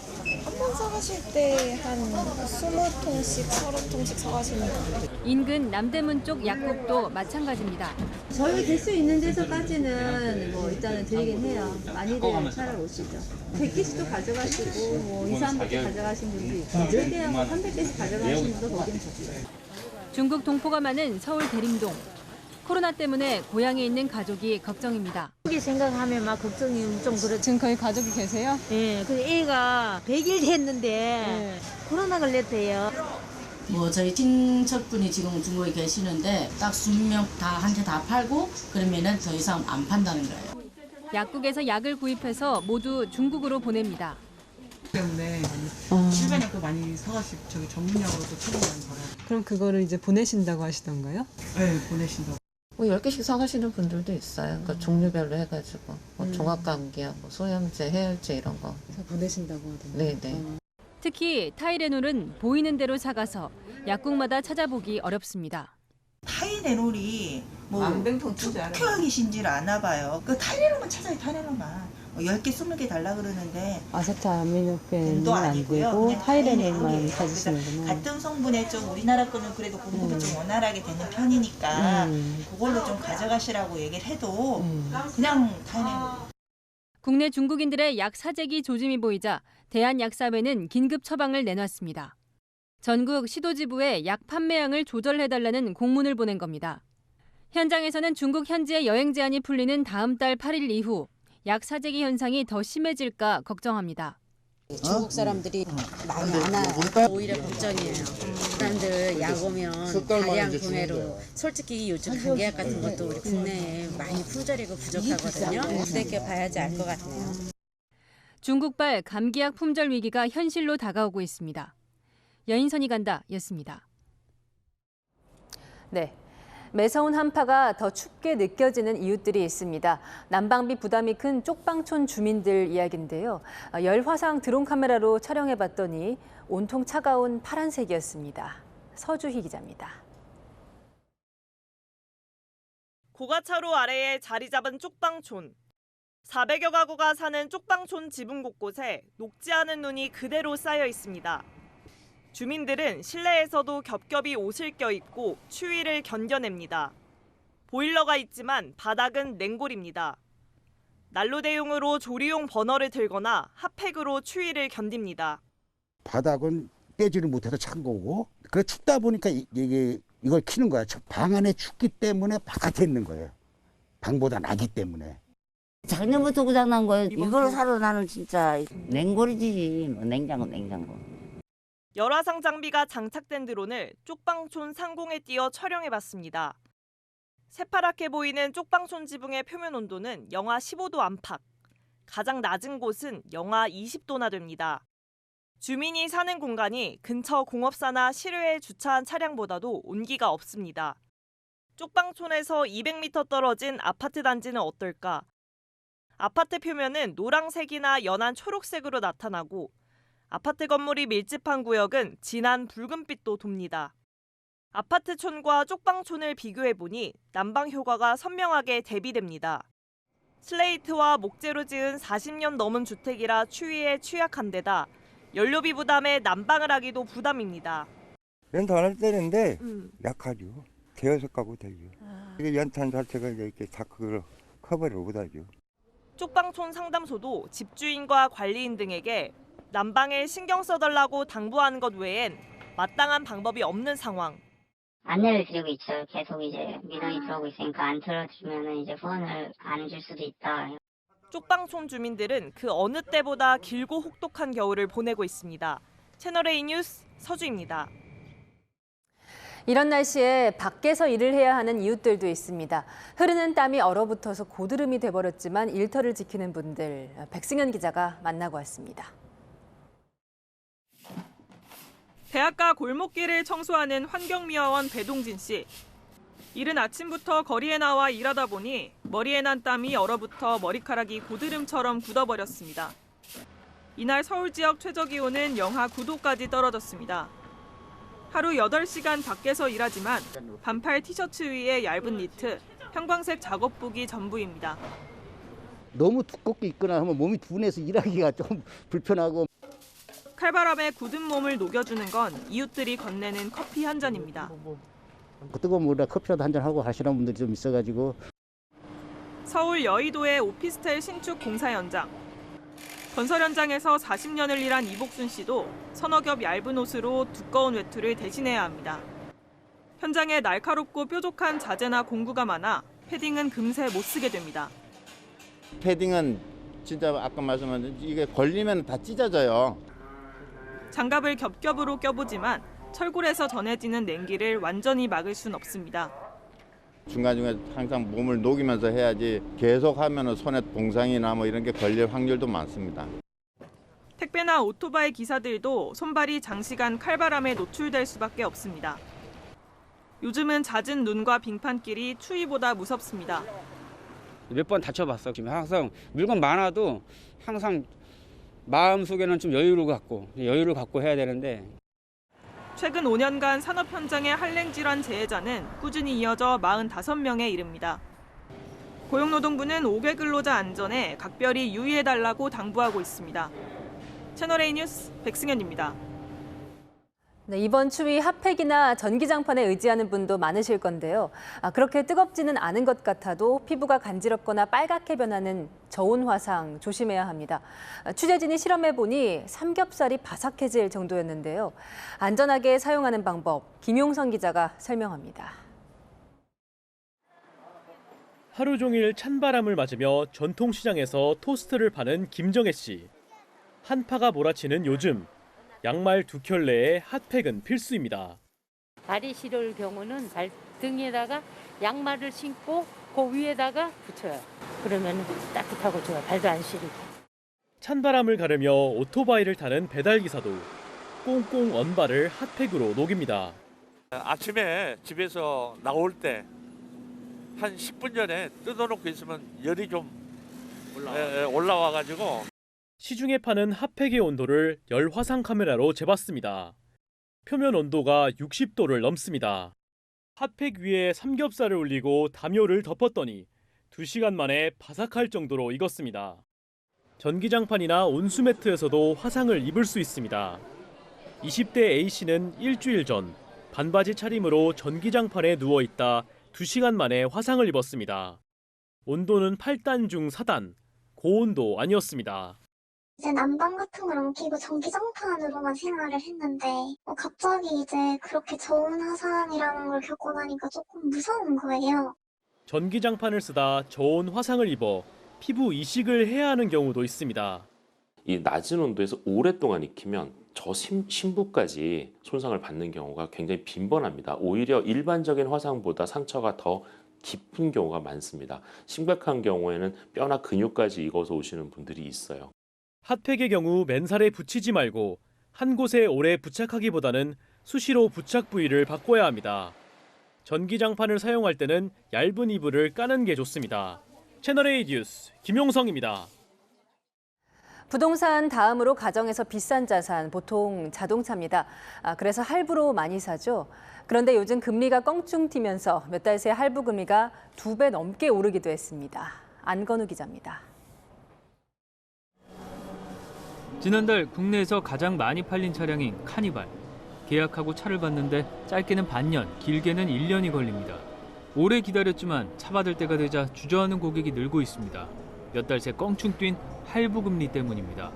한 번 사가실 때 한 20통씩, 30통씩 사가시는 분들. 인근 남대문 쪽 약국도 마찬가지입니다. 저희 될 수 있는 데서까지는 뭐 일단은 드리긴 해요. 많이들 찾아오시죠. 100개씩도 가져가시고 뭐 2, 300개 가져가신 분도 있고 4개하고 300개씩 가져가시는 분도 보긴 봤어요. 중국 동포가 많은 서울 대림동. 코로나 때문에 고향에 있는 가족이 걱정입니다. 그게 생각하면 막 걱정이 좀 그렇죠. 지금 거의 가족이 계세요? 네, 그 애가 100일 됐는데 코로나 걸렸대요. 뭐 저희 친척분이 지금 중국에 계시는데 딱 20명 다 한 개 다 팔고 그러면은 더 이상 안 판다는 거예요. 약국에서 약을 구입해서 모두 중국으로 보냅니다. 때문에 주변에 그 많이 사가지고 저기 전문약으로도 처리 많이 받아요. 그럼 그거를 이제 보내신다고 하시던가요? 네, 보내신다고. 뭐 10개씩 사가시는 분들도 있어요. 그러니까 종류별로 해가지고 뭐 종합감기약, 뭐 소염제, 해열제 이런 거. 보내신다고 하던데. 네네. 특히 타이레놀은 보이는 대로 사가서 약국마다 찾아보기 어렵습니다. 타이레놀이 뭐 특효약이신지를 아나 봐요. 그 타이레놀만 찾아요, 타이레놀만. 10개, 20개 달라 그러는데 아세트아미노펜은 안 되고 타이레놀만 찾으시는구나. 같은 성분의 좀 우리나라 거는 그래도 공급이 좀 원활하게 되는 편이니까 그걸로 좀 가져가시라고 얘기를 해도 그냥 타이레놀. 국내 중국인들의 약 사재기 조짐이 보이자 대한약사회는 긴급 처방을 내놨습니다. 전국 시도지부에 약 판매량을 조절해달라는 공문을 보낸 겁니다. 현장에서는 중국 현지의 여행 제한이 풀리는 다음 달 8일 이후 약 사재기 현상이 더 심해질까 걱정합니다. 중국 사람들이 많이 안 와요. 오히려 걱정이에요. 사람들 약 오면 다량 구매로. 솔직히 요즘 감기약 같은 것도 우리 국내에 많이 품절이고 부족하거든요. 그렇게 봐야지 알 것 같네요. 중국발 감기약 품절 위기가 현실로 다가오고 있습니다. 여인선이 간다였습니다. 네. 매서운 한파가 더 춥게 느껴지는 이웃들이 있습니다. 난방비 부담이 큰 쪽방촌 주민들 이야기인데요. 열화상 드론 카메라로 촬영해봤더니 온통 차가운 파란색이었습니다. 서주희 기자입니다. 고가차로 아래에 자리 잡은 쪽방촌. 400여 가구가 사는 쪽방촌 지붕 곳곳에 녹지 않은 눈이 그대로 쌓여 있습니다. 주민들은 실내에서도 겹겹이 옷을 껴입고 추위를 견뎌냅니다. 보일러가 있지만 바닥은 냉골입니다. 난로 대용으로 조리용 버너를 들거나 핫팩으로 추위를 견딥니다. 바닥은 빼지를 못해서 찬 거고 그래 춥다 보니까 이걸 키는 거야. 방 안에 춥기 때문에 바깥에 있는 거예요. 방보다 나기 때문에. 작년부터 고장난 거예요. 이걸 사러 나는 진짜 냉골이지. 냉장고. 열화상 장비가 장착된 드론을 쪽방촌 상공에 띄워 촬영해봤습니다. 새파랗게 보이는 쪽방촌 지붕의 표면 온도는 영하 15도 안팎, 가장 낮은 곳은 영하 20도나 됩니다. 주민이 사는 공간이 근처 공업사나 실외에 주차한 차량보다도 온기가 없습니다. 쪽방촌에서 200m 떨어진 아파트 단지는 어떨까? 아파트 표면은 노란색이나 연한 초록색으로 나타나고 아파트 건물이 밀집한 구역은 진한 붉은빛도 돕니다. 아파트촌과 쪽방촌을 비교해보니 난방 효과가 선명하게 대비됩니다. 슬레이트와 목재로 지은 40년 넘은 주택이라 추위에 취약한 데다 연료비 부담에 난방을 하기도 부담입니다. 연탄 안 할 때는데 약하죠. 개어서 까고 되죠. 이게 연탄 자체가 이렇게 다 그걸 커버를 못하죠. 쪽방촌 상담소도 집주인과 관리인 등에게 난방에 신경 써달라고 당부하는 것 외엔 마땅한 방법이 없는 상황. 안내를 드리고 있죠. 계속 이제 민원이 들어오고 있으니까 안 들어주면 이제 후원을 안 줄 수도 있다. 쪽방촌 주민들은 그 어느 때보다 길고 혹독한 겨울을 보내고 있습니다. 채널A 뉴스 서주입니다. 이런 날씨에 밖에서 일을 해야 하는 이웃들도 있습니다. 흐르는 땀이 얼어붙어서 고드름이 돼버렸지만 일터를 지키는 분들, 백승현 기자가 만나고 왔습니다. 대학가 골목길을 청소하는 환경미화원 배동진 씨. 이른 아침부터 거리에 나와 일하다 보니 머리에 난 땀이 얼어붙어 머리카락이 고드름처럼 굳어버렸습니다. 이날 서울 지역 최저기온은 영하 9도까지 떨어졌습니다. 하루 8시간 밖에서 일하지만 반팔 티셔츠 위에 얇은 니트, 형광색 작업복이 전부입니다. 너무 두껍게 입거나 하면 몸이 둔해서 일하기가 좀 불편하고. 칼바람에 굳은 몸을 녹여주는 건 이웃들이 건네는 커피 한 잔입니다. 뜨거운 물에 커피라도 한잔 하고 하시는 분들이 좀 있어가지고. 서울 여의도의 오피스텔 신축 공사 현장. 건설 현장에서 40년을 일한 이복순 씨도 서너 겹 얇은 옷으로 두꺼운 외투를 대신해야 합니다. 현장에 날카롭고 뾰족한 자재나 공구가 많아 패딩은 금세 못 쓰게 됩니다. 패딩은 진짜 아까 말씀하신 이게 걸리면 다 찢어져요. 장갑을 겹겹으로 껴보지만 철골에서 전해지는 냉기를 완전히 막을 순 없습니다. 중간중간 항상 몸을 녹이면서 해야지 계속 하면 손에 동상이나 뭐 이런 게 걸릴 확률도 많습니다. 택배나 오토바이 기사들도 손발이 장시간 칼바람에 노출될 수밖에 없습니다. 요즘은 잦은 눈과 빙판길이 추위보다 무섭습니다. 몇 번 다쳐봤어. 지금 항상 물건 많아도 항상 마음속에는 좀 여유를 갖고 해야 되는데. 최근 5년간 산업 현장의 한랭질환 재해자는 꾸준히 이어져 45명에 이릅니다. 고용노동부는 5개 근로자 안전에 각별히 유의해달라고 당부하고 있습니다. 채널A 뉴스 백승현입니다. 네, 이번 추위 핫팩이나 전기장판에 의지하는 분도 많으실 건데요. 그렇게 뜨겁지는 않은 것 같아도 피부가 간지럽거나 빨갛게 변하는 저온 화상 조심해야 합니다. 취재진이 실험해보니 삼겹살이 바삭해질 정도였는데요. 안전하게 사용하는 방법, 김용선 기자가 설명합니다. 하루 종일 찬바람을 맞으며 전통시장에서 토스트를 파는 김정혜 씨. 한파가 몰아치는 요즘. 양말 2켤레에 핫팩은 필수입니다. 발이 시려울 경우는 발등에다가 양말을 신고 그 위에다가 붙여요. 그러면 따뜻하고 좋아요. 발도 안 시리고. 찬바람을 가르며 오토바이를 타는 배달기사도 꽁꽁 언발을 핫팩으로 녹입니다. 아침에 집에서 나올 때 한 10분 전에 뜯어놓고 있으면 열이 좀 올라와가지고 시중에 파는 핫팩의 온도를 열 화상 카메라로 재봤습니다. 표면 온도가 60도를 넘습니다. 핫팩 위에 삼겹살을 올리고 담요를 덮었더니 2시간 만에 바삭할 정도로 익었습니다. 전기장판이나 온수매트에서도 화상을 입을 수 있습니다. 20대 A씨는 일주일 전 반바지 차림으로 전기장판에 누워있다 2시간 만에 화상을 입었습니다. 온도는 8단 중 4단, 고온도 아니었습니다. 이제 난방 같은 걸 안 끼고 전기장판으로만 생활을 했는데 갑자기 이제 그렇게 저온 화상이라는 걸 겪고 나니까 조금 무서운 거예요. 전기장판을 쓰다 저온 화상을 입어 피부 이식을 해야 하는 경우도 있습니다. 이 낮은 온도에서 오랫동안 익히면 저 심부까지 손상을 받는 경우가 굉장히 빈번합니다. 오히려 일반적인 화상보다 상처가 더 깊은 경우가 많습니다. 심각한 경우에는 뼈나 근육까지 익어서 오시는 분들이 있어요. 핫팩의 경우 맨살에 붙이지 말고 한 곳에 오래 부착하기보다는 수시로 부착 부위를 바꿔야 합니다. 전기장판을 사용할 때는 얇은 이불을 까는 게 좋습니다. 채널A 뉴스 김용성입니다. 부동산 다음으로 가정에서 비싼 자산, 보통 자동차입니다. 그래서 할부로 많이 사죠. 그런데 요즘 금리가 껑충 튀면서 몇 달 새 할부 금리가 2배 넘게 오르기도 했습니다. 안건우 기자입니다. 지난달 국내에서 가장 많이 팔린 차량인 카니발. 계약하고 차를 받는데 짧게는 반년, 길게는 1년이 걸립니다. 오래 기다렸지만 차 받을 때가 되자 주저하는 고객이 늘고 있습니다. 몇 달 새 껑충 뛴 할부 금리 때문입니다.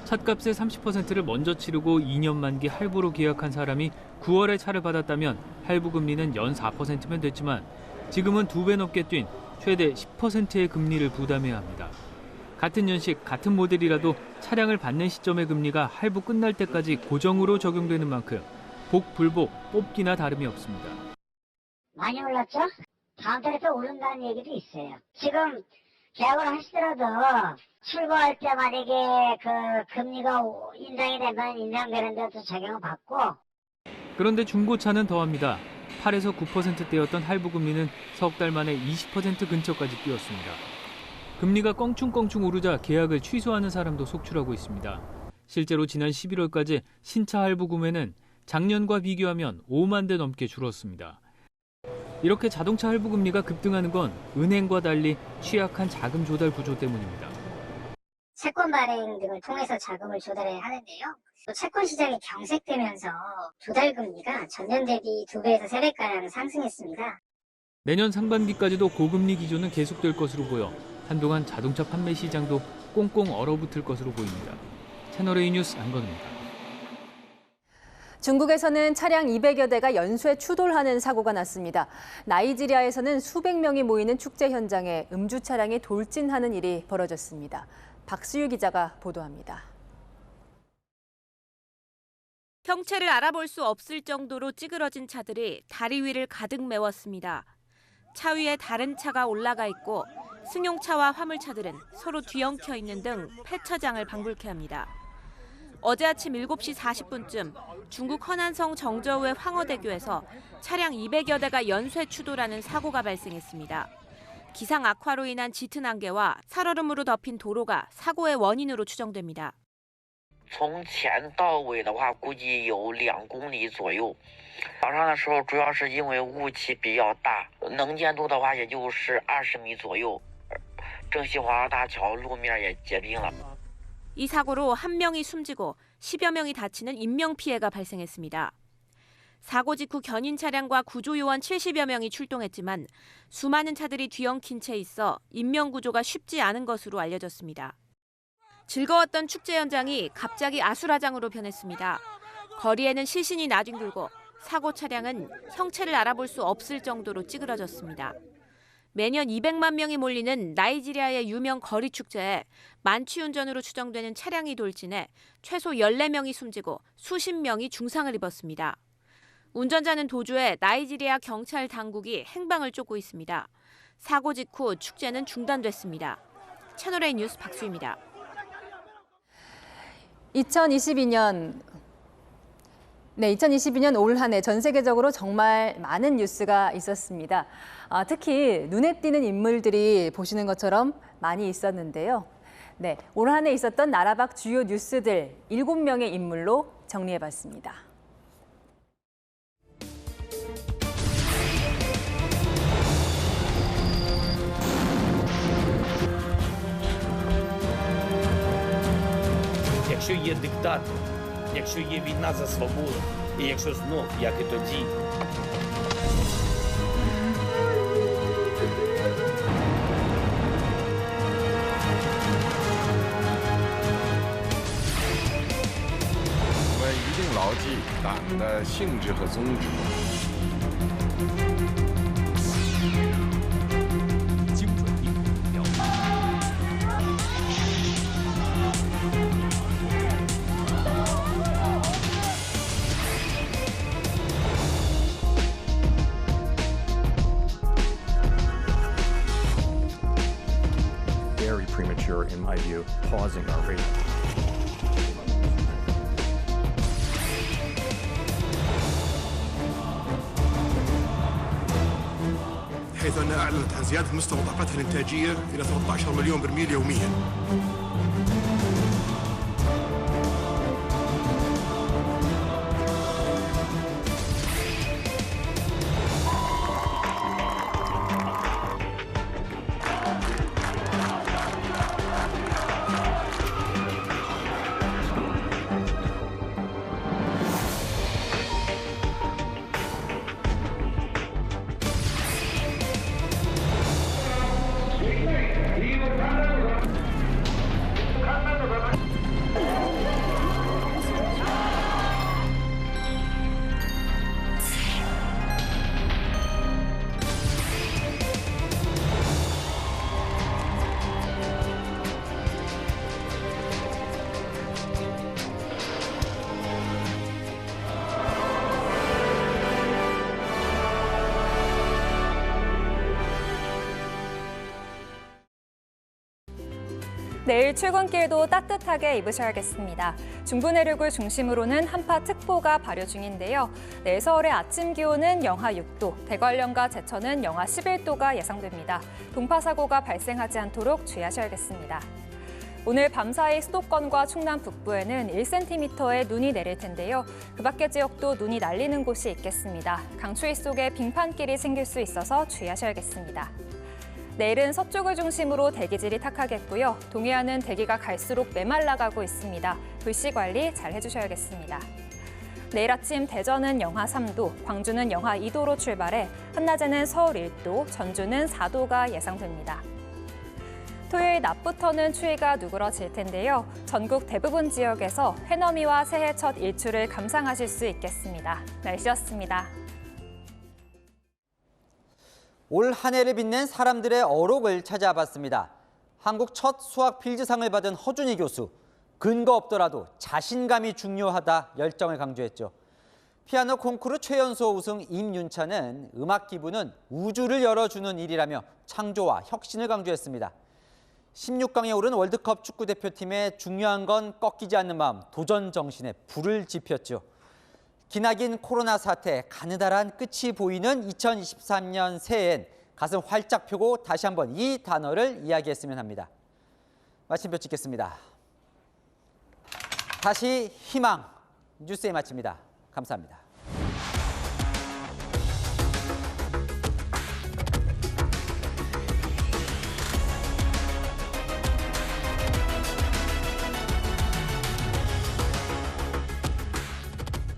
찻값의 30%를 먼저 치르고 2년 만기 할부로 계약한 사람이 9월에 차를 받았다면 할부 금리는 연 4%면 됐지만 지금은 2배 넘게 뛴 최대 10%의 금리를 부담해야 합니다. 같은 연식, 같은 모델이라도 차량을 받는 시점의 금리가 할부 끝날 때까지 고정으로 적용되는 만큼 복불복, 뽑기나 다름이 없습니다. 많이 올랐죠? 다음 달에 또 오른다는 얘기도 있어요. 지금 계약을 하시더라도 출고할 때 만약에 그 금리가 인상이 되면 인상되는 데도 적용을 받고. 그런데 중고차는 더합니다. 8에서 9%대였던 할부 금리는 석 달 만에 20% 근처까지 뛰었습니다. 금리가 껑충껑충 오르자 계약을 취소하는 사람도 속출하고 있습니다. 실제로 지난 11월까지 신차 할부 구매는 작년과 비교하면 5만 대 넘게 줄었습니다. 이렇게 자동차 할부 금리가 급등하는 건 은행과 달리 취약한 자금 조달 구조 때문입니다. 채권 발행 등을 통해서 자금을 조달해야 하는데요. 또 채권 시장이 경색되면서 조달 금리가 전년 대비 2배에서 3배가량 상승했습니다. 내년 상반기까지도 고금리 기조는 계속될 것으로 보여 한동안 자동차 판매 시장도 꽁꽁 얼어붙을 것으로 보입니다. 채널A 뉴스 안건우입니다. 중국에서는 차량 200여 대가 연쇄 추돌하는 사고가 났습니다. 나이지리아에서는 수백 명이 모이는 축제 현장에 음주 차량이 돌진하는 일이 벌어졌습니다. 박수유 기자가 보도합니다. 형체를 알아볼 수 없을 정도로 찌그러진 차들이 다리 위를 가득 메웠습니다. 차 위에 다른 차가 올라가 있고 승용차와 화물차들은 서로 뒤엉켜 있는 등 폐차장을 방불케 합니다. 어제 아침 7시 40분쯤 중국 허난성 정저우의 황허대교에서 차량 200여 대가 연쇄 추돌하는 사고가 발생했습니다. 기상 악화로 인한 짙은 안개와 살얼음으로 덮인 도로가 사고의 원인으로 추정됩니다. 从前到尾的话，估计有2公里左右。早上的时候，主要是因为雾气比较大，能见度的话也就是20米左右。郑西华大桥路面也结冰了。 이 사고로 1명이 숨지고 10여 명이 다치는 인명피해가 발생했습니다. 사고 직후 견인 차량과 구조요원 70여 명이 출동했지만 수많은 차들이 뒤엉킨 채 있어 인명구조가 쉽지 않은 것으로 알려졌습니다. 즐거웠던 축제 현장이 갑자기 아수라장으로 변했습니다. 거리에는 시신이 나뒹굴고 사고 차량은 형체를 알아볼 수 없을 정도로 찌그러졌습니다. 매년 200만 명이 몰리는 나이지리아의 유명 거리 축제에 만취운전으로 추정되는 차량이 돌진해 최소 14명이 숨지고 수십 명이 중상을 입었습니다. 운전자는 도주해 나이지리아 경찰 당국이 행방을 쫓고 있습니다. 사고 직후 축제는 중단됐습니다. 채널A 뉴스 박수입니다. 2022년 올 한 해 전 세계적으로 정말 많은 뉴스가 있었습니다. 특히 눈에 띄는 인물들이 보시는 것처럼 많이 있었는데요. 올 한 해 있었던 나라 밖 주요 뉴스들 7명의 인물로 정리해봤습니다. Якщо є диктатор, якщо є війна за свободу, і якщо знов, як і тоді,我们一定牢记党的性质和宗旨。 Very premature, in my view, pausing our rate. حيث أنها أعلنت عن زيادة مستوى طاقتها الإنتاجية إلى 13 مليون برميل يومياً. 내일 출근길도 따뜻하게 입으셔야겠습니다. 중부 내륙을 중심으로는 한파특보가 발효 중인데요. 내일 서울의 아침 기온은 영하 6도, 대관령과 제천은 영하 11도가 예상됩니다. 동파 사고가 발생하지 않도록 주의하셔야겠습니다. 오늘 밤사이 수도권과 충남 북부에는 1cm의 눈이 내릴 텐데요. 그 밖의 지역도 눈이 날리는 곳이 있겠습니다. 강추위 속에 빙판길이 생길 수 있어서 주의하셔야겠습니다. 내일은 서쪽을 중심으로 대기질이 탁하겠고요. 동해안은 대기가 갈수록 메말라가고 있습니다. 불씨 관리 잘 해주셔야겠습니다. 내일 아침 대전은 영하 3도, 광주는 영하 2도로 출발해 한낮에는 서울 1도, 전주는 4도가 예상됩니다. 토요일 낮부터는 추위가 누그러질 텐데요. 전국 대부분 지역에서 해넘이와 새해 첫 일출을 감상하실 수 있겠습니다. 날씨였습니다. 올 한 해를 빛낸 사람들의 어록을 찾아봤습니다. 한국 첫 수학 필즈상을 받은 허준희 교수. 근거 없더라도 자신감이 중요하다 열정을 강조했죠. 피아노 콩쿠르 최연소 우승 임윤찬은 음악 기부는 우주를 열어주는 일이라며 창조와 혁신을 강조했습니다. 16강에 오른 월드컵 축구대표팀의 중요한 건 꺾이지 않는 마음, 도전 정신에 불을 지폈죠. 기나긴 코로나 사태, 가느다란 끝이 보이는 2023년 새해엔 가슴 활짝 펴고 다시 한번 이 단어를 이야기했으면 합니다. 마침표 찍겠습니다. 다시 희망, 뉴스에 마칩니다. 감사합니다.